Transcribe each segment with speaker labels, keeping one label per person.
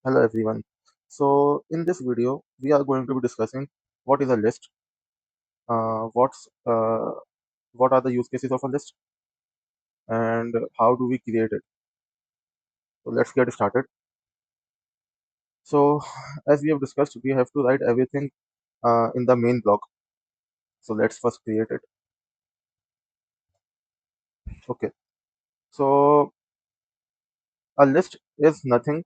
Speaker 1: Hello everyone. So in this video, we are going to be discussing what is a list, uh, what's uh, what are the use cases of a list, and how do we create it. So let's get started. So as we have discussed, we have to write everything in the main block. So let's first create it. Okay. So a list is nothing.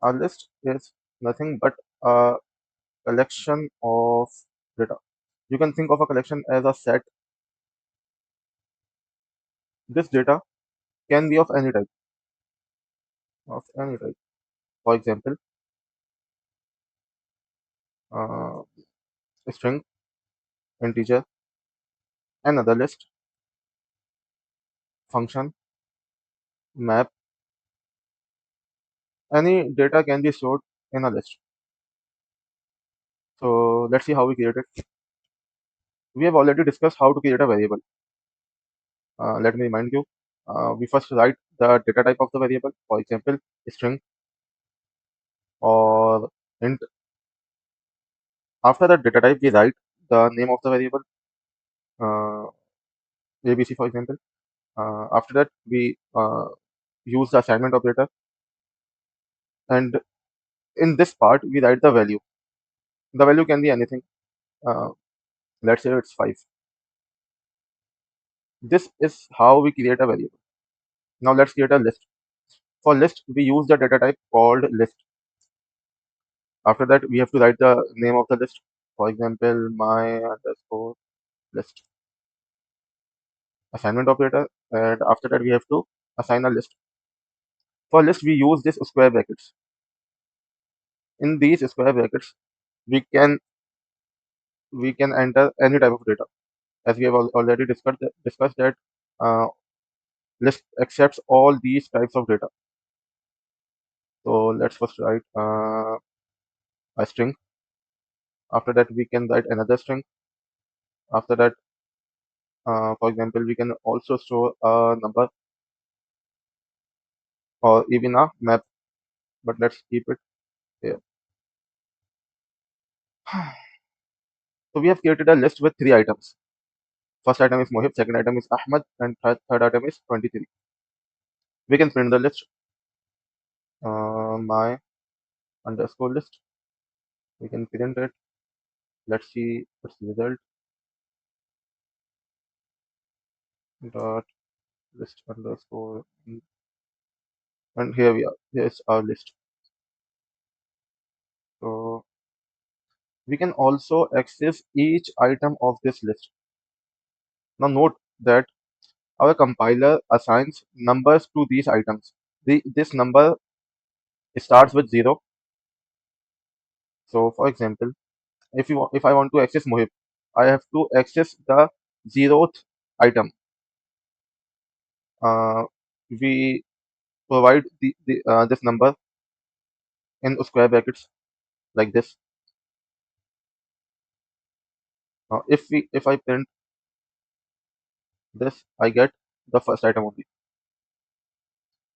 Speaker 1: A list is nothing but a collection of data. You can think of a collection as a set. This data can be of any type. Of any type. For example, uh, string, integer, another list, function, map. Any data can be stored in a list. So let's see how we create it. We have already discussed how to create a variable. Let me remind you. We first write the data type of the variable, for example, string or int. After that data type, we write the name of the variable, uh, ABC, for example. After that, we use the assignment operator, and in this part, we write the value. The value can be anything. Uh, let's say it's 5. This is how we create a variable. Now let's create a list. For list, we use the data type called list. After that, we have to write the name of the list. For example, my underscore list. Assignment operator, and after that we have to assign a list. For list, we use this square brackets. In these square brackets, we can enter any type of data. As we have already discussed that uh, list accepts all these types of data. So let's first write a string. After that, we can write another string. After that, for example, we can also store a number or even a map, but let's keep it here. So we have created a list with 3 items. First item is Mohib, second item is Ahmad, and third item is 23. We can print the list, my underscore list. We can print it. Let's see its result. Dot list underscore, and here we are. Here's our list. So we can also access each item of this list. Now note that our compiler assigns numbers to these items. This number starts with 0. So for example, if I want to access Mohib, I have to access the 0th item. Uh, we provide this number in square brackets like this. If I print this, I get the first item only.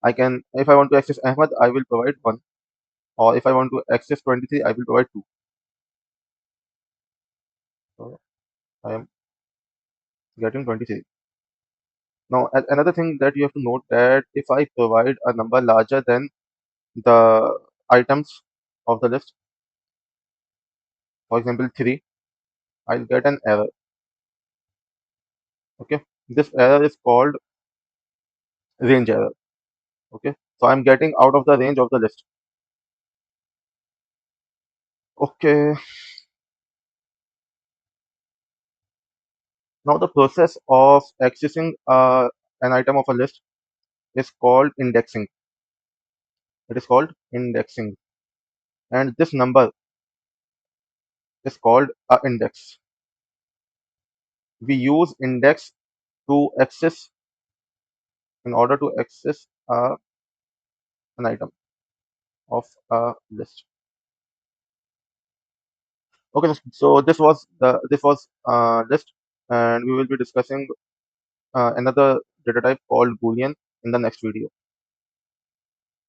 Speaker 1: I can, if I want to access Ahmad, I will provide 1, or if I want to access 23, I will provide 2. So I am getting 23. Now, another thing that you have to note that if I provide a number larger than the items of the list, for example 3, I'll get an error. Okay, this error is called range error. Okay, so I'm getting out of the range of the list. Okay, now the process of accessing an item of a list is called indexing. It is called indexing, and this number is called a index. We use index to access in order to access an item of a list. Okay, so this was list, and we will be discussing another data type called Boolean in the next video.